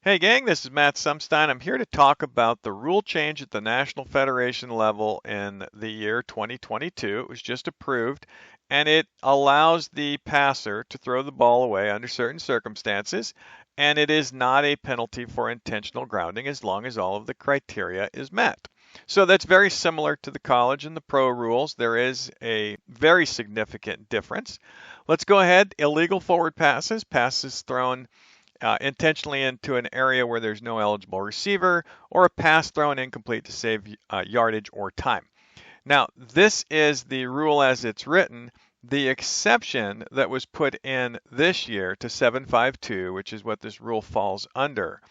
Hey gang, this is Matt Sumstein. I'm here to talk about the rule change at the National Federation level in the year 2022. It was just approved, and it allows the passer to throw the ball away under certain circumstances, and it is not a penalty for intentional grounding as long as all of the criteria is met. So that's very similar to the college and the pro rules. There is a very significant difference. Let's go ahead. Illegal forward passes thrown intentionally into an area where there's no eligible receiver, or a pass thrown incomplete to save yardage or time. Now, this is the rule as it's written. The exception that was put in this year to 752, which is what this rule falls under,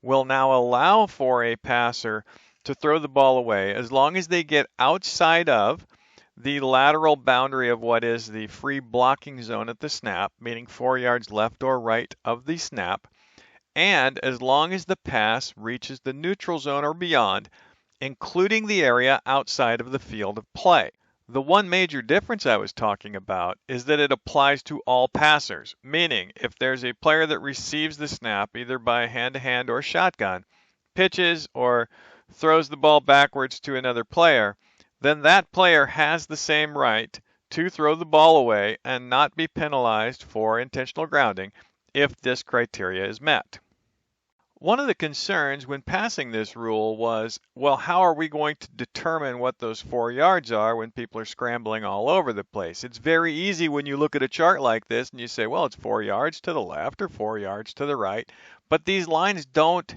will now allow for a passer to throw the ball away as long as they get outside of the lateral boundary of what is the free blocking zone at the snap, meaning 4 yards left or right of the snap, and as long as the pass reaches the neutral zone or beyond, including the area outside of the field of play. The one major difference I was talking about is that it applies to all passers, meaning if there's a player that receives the snap either by hand-to-hand or shotgun, pitches or throws the ball backwards to another player, then that player has the same right to throw the ball away and not be penalized for intentional grounding if this criteria is met. One of the concerns when passing this rule was, well, how are we going to determine what those 4 yards are when people are scrambling all over the place? It's very easy when you look at a chart like this and you say, well, it's 4 yards to the left or 4 yards to the right, but these lines don't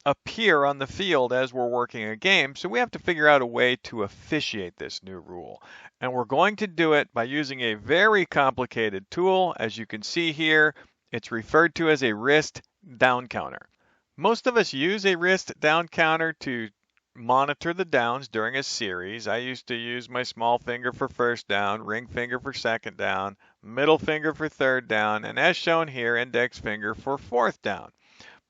appear on the field as we're working a game, so we have to figure out a way to officiate this new rule. And we're going to do it by using a very complicated tool. As you can see here, it's referred to as a wrist down counter. Most of us use a wrist down counter to monitor the downs during a series. I used to use my small finger for first down, ring finger for second down, middle finger for third down, and as shown here, index finger for fourth down.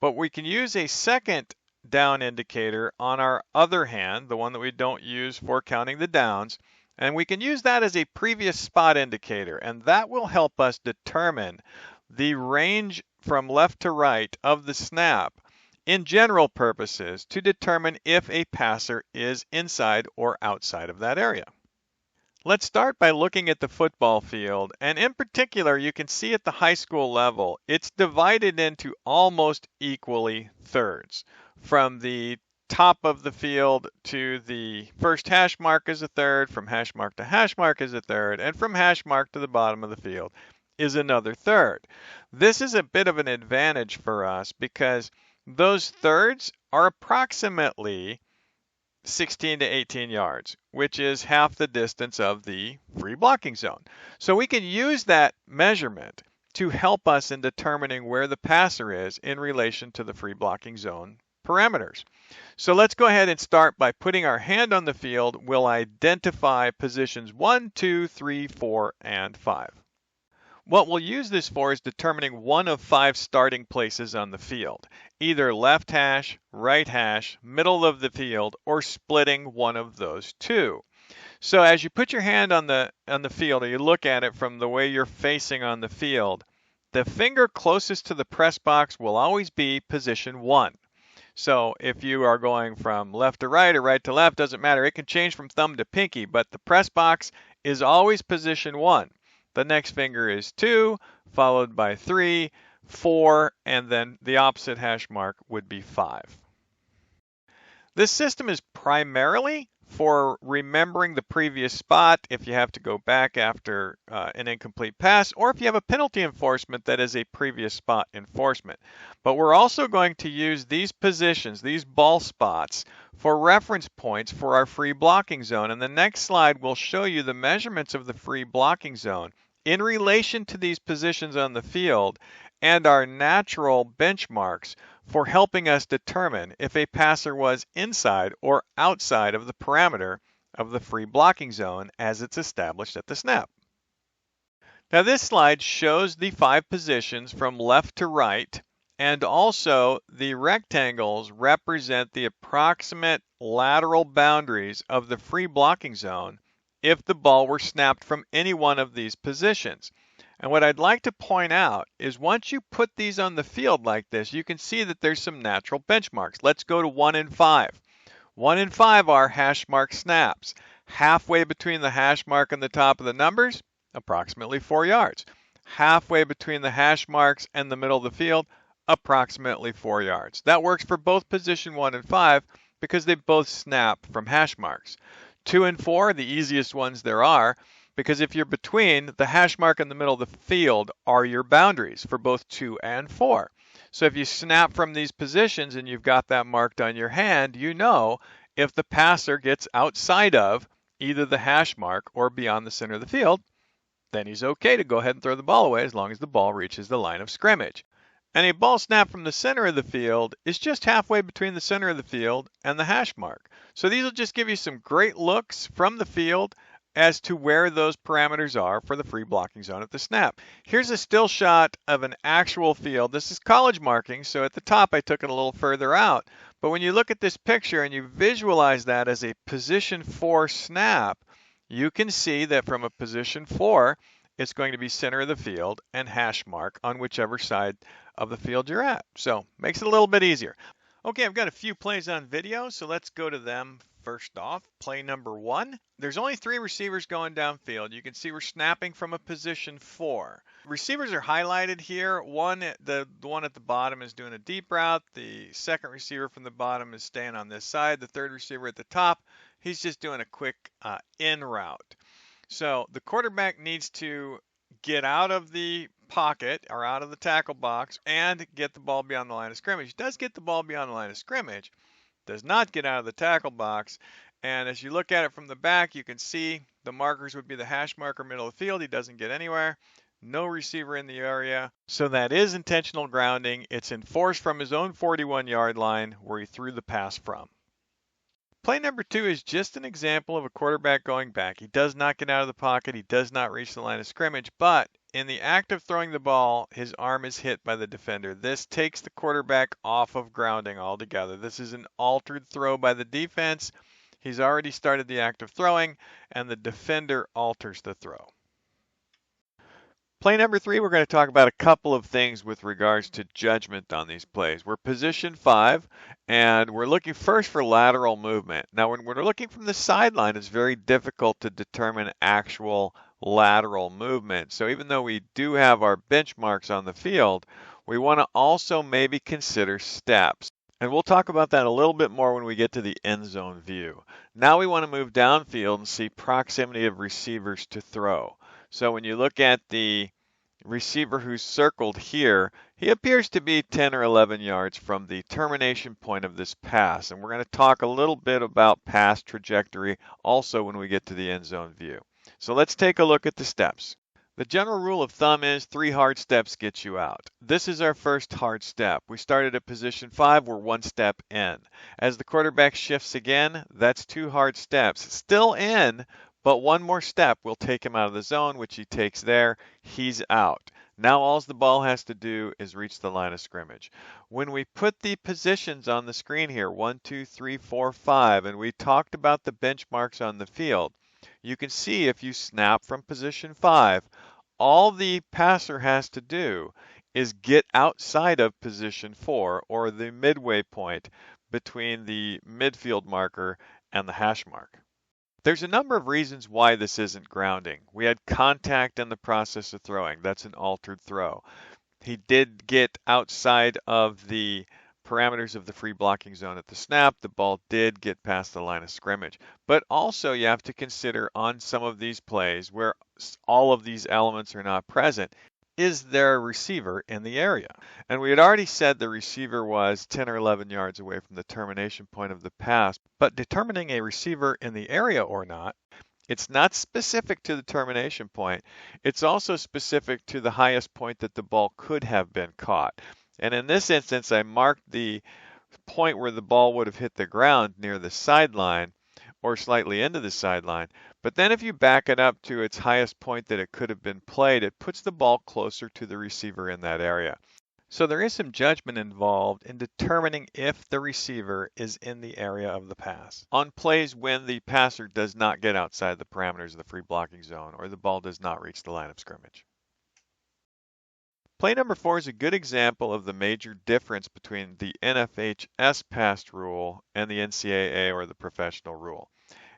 But we can use a second down indicator on our other hand, the one that we don't use for counting the downs, and we can use that as a previous spot indicator, and that will help us determine the range from left to right of the snap in general purposes to determine if a passer is inside or outside of that area. Let's start by looking at the football field, and in particular, you can see at the high school level, it's divided into almost equally thirds. From the top of the field to the first hash mark is a third, from hash mark to hash mark is a third, and from hash mark to the bottom of the field is another third. This is a bit of an advantage for us because those thirds are approximately 16 to 18 yards, which is half the distance of the free blocking zone. So we can use that measurement to help us in determining where the passer is in relation to the free blocking zone parameters. So let's go ahead and start by putting our hand on the field. We'll identify positions 1, 2, 3, 4, and 5. What we'll use this for is determining one of 5 starting places on the field, either left hash, right hash, middle of the field, or splitting one of those two. So as you put your hand on the field, or you look at it from the way you're facing on the field, the finger closest to the press box will always be position 1. So if you are going from left to right or right to left, doesn't matter. It can change from thumb to pinky, but the press box is always position 1. The next finger is 2, followed by 3, 4, and then the opposite hash mark would be 5. This system is primarily for remembering the previous spot if you have to go back after an incomplete pass, or if you have a penalty enforcement that is a previous spot enforcement. But we're also going to use these positions, these ball spots, for reference points for our free blocking zone. And the next slide will show you the measurements of the free blocking zone in relation to these positions on the field and our natural benchmarks for helping us determine if a passer was inside or outside of the parameter of the free blocking zone as it's established at the snap. Now this slide shows the 5 positions from left to right, and also the rectangles represent the approximate lateral boundaries of the free blocking zone if the ball were snapped from any one of these positions. And what I'd like to point out is once you put these on the field like this, you can see that there's some natural benchmarks. Let's go to 1 and 5. 1 and 5 are hash mark snaps. Halfway between the hash mark and the top of the numbers, approximately 4 yards. Halfway between the hash marks and the middle of the field, approximately 4 yards. That works for both position 1 and 5 because they both snap from hash marks. 2 and 4 are the easiest ones there are because if you're between, the hash mark in the middle of the field are your boundaries for both 2 and 4. So if you snap from these positions and you've got that marked on your hand, you know if the passer gets outside of either the hash mark or beyond the center of the field, then he's okay to go ahead and throw the ball away as long as the ball reaches the line of scrimmage. And a ball snap from the center of the field is just halfway between the center of the field and the hash mark. So these will just give you some great looks from the field as to where those parameters are for the free blocking zone at the snap. Here's a still shot of an actual field. This is college marking, so at the top I took it a little further out. But when you look at this picture and you visualize that as a position 4 snap, you can see that from a position 4, it's going to be center of the field and hash mark on whichever side of the field you're at. So makes it a little bit easier. Okay, I've got a few plays on video, so let's go to them first off. Play number 1. There's only 3 receivers going downfield. You can see we're snapping from a position 4. Receivers are highlighted here. The one at the bottom is doing a deep route. The second receiver from the bottom is staying on this side. The third receiver at the top, he's just doing a quick in route. So the quarterback needs to get out of the pocket or out of the tackle box and get the ball beyond the line of scrimmage. He does get the ball beyond the line of scrimmage, does not get out of the tackle box. And as you look at it from the back, you can see the markers would be the hash marker middle of the field. He doesn't get anywhere. No receiver in the area. So that is intentional grounding. It's enforced from his own 41-yard line where he threw the pass from. Play number 2 is just an example of a quarterback going back. He does not get out of the pocket. He does not reach the line of scrimmage, but in the act of throwing the ball, his arm is hit by the defender. This takes the quarterback off of grounding altogether. This is an altered throw by the defense. He's already started the act of throwing, and the defender alters the throw. Play number 3, we're going to talk about a couple of things with regards to judgment on these plays. We're position 5, and we're looking first for lateral movement. Now, when we're looking from the sideline, it's very difficult to determine actual lateral movement. So even though we do have our benchmarks on the field, we want to also maybe consider steps. And we'll talk about that a little bit more when we get to the end zone view. Now we want to move downfield and see proximity of receivers to throw. So when you look at the receiver who's circled here, he appears to be 10 or 11 yards from the termination point of this pass. And we're going to talk a little bit about pass trajectory also when we get to the end zone view. So let's take a look at the steps. The general rule of thumb is 3 hard steps get you out. This is our first hard step. We started at position 5, we're 1 step in. As the quarterback shifts again, that's 2 hard steps. Still in, but 1 more step will take him out of the zone, which he takes there. He's out. Now all the ball has to do is reach the line of scrimmage. When we put the positions on the screen here, 1, 2, 3, 4, 5, and we talked about the benchmarks on the field, you can see if you snap from position 5, all the passer has to do is get outside of position 4 or the midway point between the midfield marker and the hash mark. There's a number of reasons why this isn't grounding. We had contact in the process of throwing. That's an altered throw. He did get outside of the parameters of the free blocking zone at the snap. The ball did get past the line of scrimmage. But also you have to consider on some of these plays where all of these elements are not present, is there a receiver in the area? And we had already said the receiver was 10 or 11 yards away from the termination point of the pass, but determining a receiver in the area or not, it's not specific to the termination point. It's also specific to the highest point that the ball could have been caught. And in this instance, I marked the point where the ball would have hit the ground near the sideline or slightly into the sideline. But then if you back it up to its highest point that it could have been played, it puts the ball closer to the receiver in that area. So there is some judgment involved in determining if the receiver is in the area of the pass. On plays when the passer does not get outside the parameters of the free blocking zone or the ball does not reach the line of scrimmage. Play number 4 is a good example of the major difference between the NFHS past rule and the NCAA or the professional rule.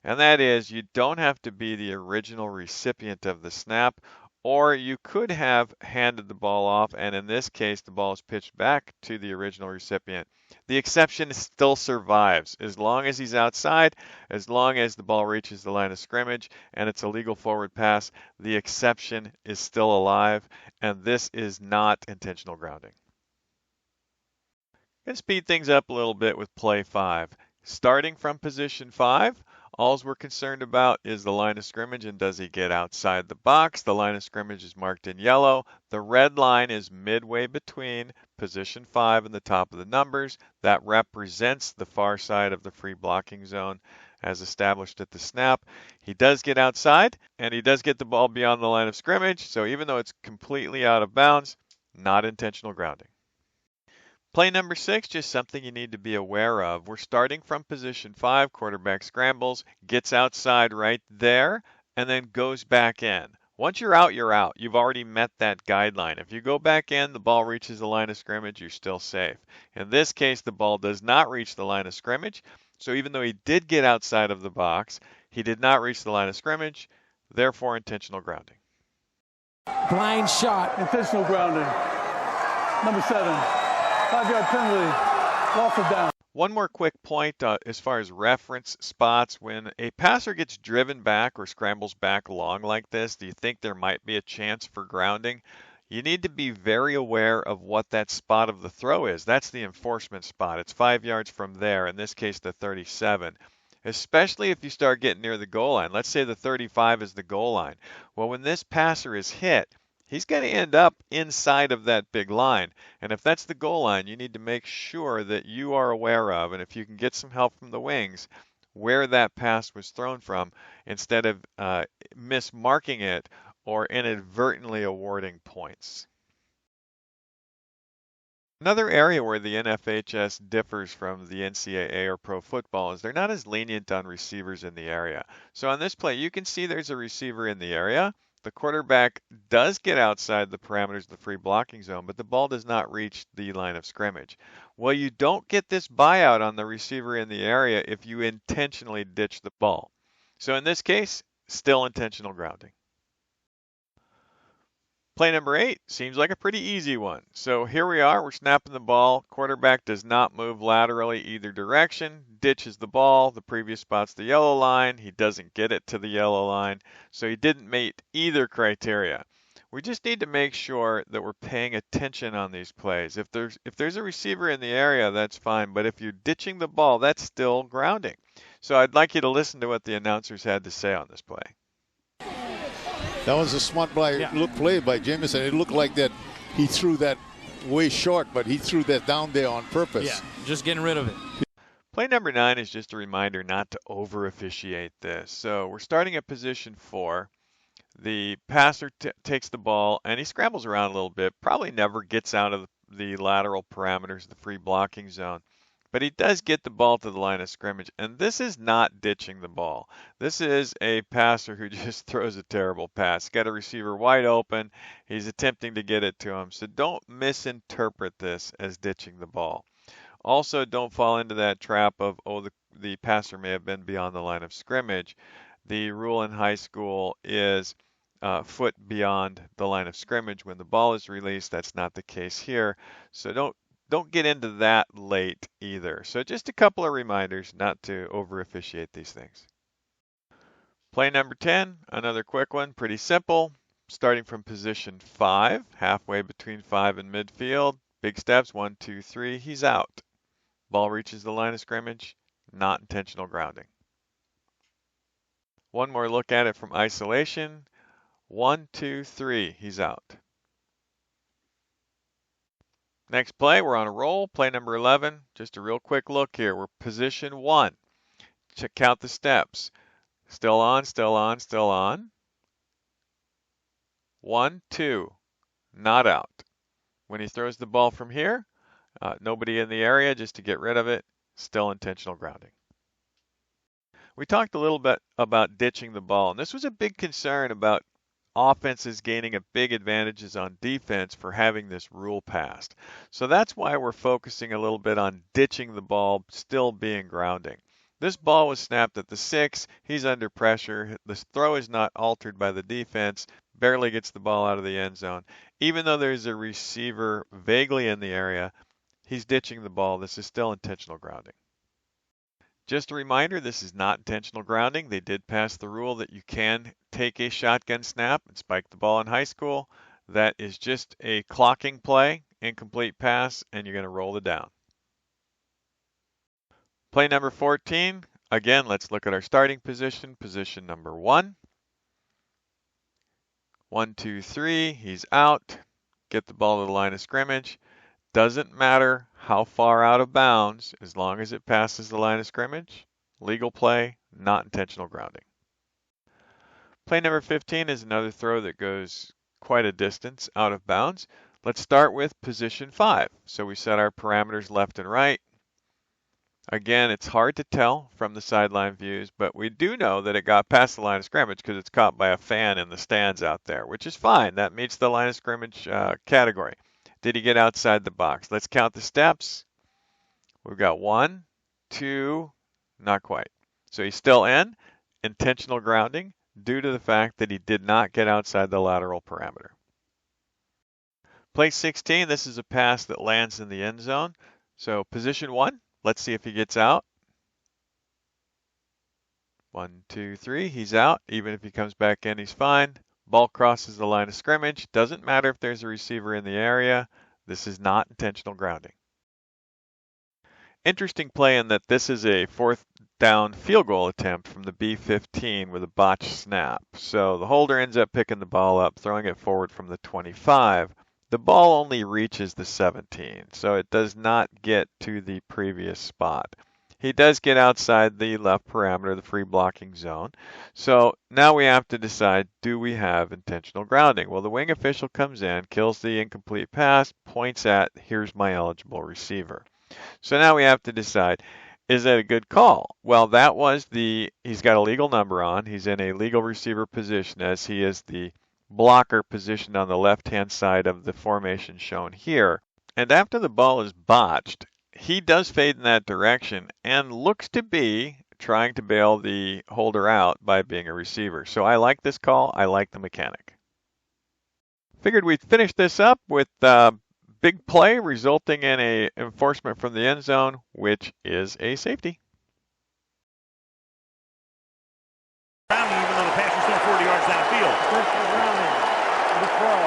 And that is, you don't have to be the original recipient of the snap, or you could have handed the ball off, and in this case, the ball is pitched back to the original recipient. The exception still survives as long as he's outside, as long as the ball reaches the line of scrimmage, and it's a legal forward pass. The exception is still alive, and this is not intentional grounding. Going to speed things up a little bit with play 5. Starting from position 5, all we're concerned about is the line of scrimmage and does he get outside the box. The line of scrimmage is marked in yellow. The red line is midway between position 5 and the top of the numbers. That represents the far side of the free blocking zone as established at the snap. He does get outside and he does get the ball beyond the line of scrimmage. So even though it's completely out of bounds, not intentional grounding. Play number 6, just something you need to be aware of. We're starting from position 5, quarterback scrambles, gets outside right there, and then goes back in. Once you're out, you're out. You've already met that guideline. If you go back in, the ball reaches the line of scrimmage, you're still safe. In this case, the ball does not reach the line of scrimmage, so even though he did get outside of the box, he did not reach the line of scrimmage, therefore intentional grounding. Blind shot. Intentional grounding. Number 7. 5-yard penalty, loss of down. One more quick point as far as reference spots. When a passer gets driven back or scrambles back long like this, do you think there might be a chance for grounding? You need to be very aware of what that spot of the throw is. That's the enforcement spot. It's 5 yards from there, in this case the 37. Especially if you start getting near the goal line. Let's say the 35 is the goal line. Well, when this passer is hit, he's going to end up inside of that big line. And if that's the goal line, you need to make sure that you are aware of, and if you can get some help from the wings, where that pass was thrown from instead of mismarking it or inadvertently awarding points. Another area where the NFHS differs from the NCAA or pro football is they're not as lenient on receivers in the area. So on this play, you can see there's a receiver in the area. The quarterback does get outside the parameters of the free blocking zone, but the ball does not reach the line of scrimmage. Well, you don't get this buyout on the receiver in the area if you intentionally ditch the ball. So in this case, still intentional grounding. Play number 8 seems like a pretty easy one. So here we are, we're snapping the ball. Quarterback does not move laterally either direction, ditches the ball. The previous spot's the yellow line. He doesn't get it to the yellow line, so he didn't meet either criteria. We just need to make sure that we're paying attention on these plays. If there's a receiver in the area, that's fine, but if you're ditching the ball, that's still grounding. So I'd like you to listen to what the announcers had to say on this play. That was a smart play by Jamison. It looked like that he threw that way short, but he threw that down there on purpose. Yeah, just getting rid of it. Play number 9 is just a reminder not to over officiate this. So we're starting at position 4. The passer takes the ball and he scrambles around a little bit, probably never gets out of the lateral parameters of the free blocking zone. But he does get the ball to the line of scrimmage, and this is not ditching the ball. This is a passer who just throws a terrible pass. He's got a receiver wide open. He's attempting to get it to him. So don't misinterpret this as ditching the ball. Also, don't fall into that trap of, oh, the passer may have been beyond the line of scrimmage. The rule in high school is foot beyond the line of scrimmage when the ball is released. That's not the case here. So don't get into that late either. So just a couple of reminders not to over officiate these things. Play number 10, another quick one, pretty simple. Starting from position 5, halfway between 5 and midfield. Big steps, 1, 2, 3, he's out. Ball reaches the line of scrimmage, not intentional grounding. One more look at it from isolation. 1, 2, 3, he's out. Next play, we're on a roll. Play number 11, just a real quick look here. We're position 1. Count the steps. Still on, still on, still on. 1, 2, not out. When he throws the ball from here, nobody in the area just to get rid of it, still intentional grounding. We talked a little bit about ditching the ball, and this was a big concern about offense is gaining a big advantages on defense for having this rule passed. So that's why we're focusing a little bit on ditching the ball still being grounding. This ball was snapped at the 6. He's under pressure. The throw is not altered by the defense. Barely gets the ball out of the end zone. Even though there's a receiver vaguely in the area, he's ditching the ball. This is still intentional grounding. Just a reminder, this is not intentional grounding. They did pass the rule that you can take a shotgun snap and spike the ball in high school. That is just a clocking play, incomplete pass, and you're going to roll it down. Play number 14. Again, let's look at our starting position. Position number 1. 1, 2, 3. He's out. Get the ball to the line of scrimmage. Doesn't matter how far out of bounds, as long as it passes the line of scrimmage. Legal play, not intentional grounding. Play number 15 is another throw that goes quite a distance out of bounds. Let's start with position 5. So we set our parameters left and right. Again, it's hard to tell from the sideline views, but we do know that it got past the line of scrimmage because it's caught by a fan in the stands out there, which is fine. That meets the line of scrimmage category. Did he get outside the box? Let's count the steps. We've got 1, 2, not quite. So he's still in intentional grounding due to the fact that he did not get outside the lateral parameter. Play 16, this is a pass that lands in the end zone. So position 1, let's see if he gets out. 1, 2, 3, he's out. Even if he comes back in, he's fine. Ball crosses the line of scrimmage. Doesn't matter if there's a receiver in the area. This is not intentional grounding. Interesting play in that this is a 4th down field goal attempt from the B-15 with a botched snap. So the holder ends up picking the ball up, throwing it forward from the 25. The ball only reaches the 17, so it does not get to the previous spot. He does get outside the left parameter, the free blocking zone. So now we have to decide, do we have intentional grounding? Well, the wing official comes in, kills the incomplete pass, points at, here's my eligible receiver. So now we have to decide, is that a good call? Well, that was he's got a legal number on. He's in a legal receiver position as he is the blocker positioned on the left-hand side of the formation shown here. And after the ball is botched, he does fade in that direction and looks to be trying to bail the holder out by being a receiver. So I like this call. I like the mechanic. Figured we'd finish this up with big play resulting in a enforcement from the end zone, which is a safety. Grounding, even though the pass is still 40 yards downfield. Personal grounding. The throw.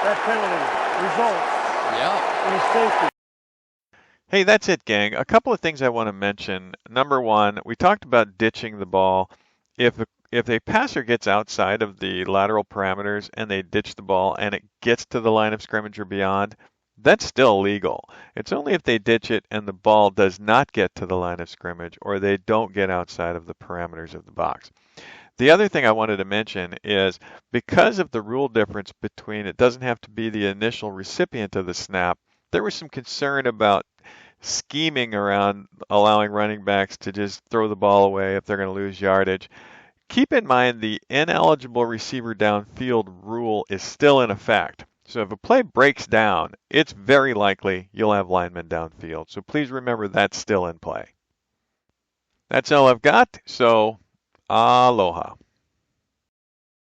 That penalty results in a safety. Hey, that's it, gang. A couple of things I want to mention. Number one, we talked about ditching the ball. If a passer gets outside of the lateral parameters and they ditch the ball and it gets to the line of scrimmage or beyond, that's still legal. It's only if they ditch it and the ball does not get to the line of scrimmage or they don't get outside of the parameters of the box. The other thing I wanted to mention is because of the rule difference between it doesn't have to be the initial recipient of the snap, there was some concern about scheming around allowing running backs to just throw the ball away if they're going to lose yardage. Keep in mind the ineligible receiver downfield rule is still in effect. So if a play breaks down, it's very likely you'll have linemen downfield. So please remember that's still in play. That's all I've got. So aloha.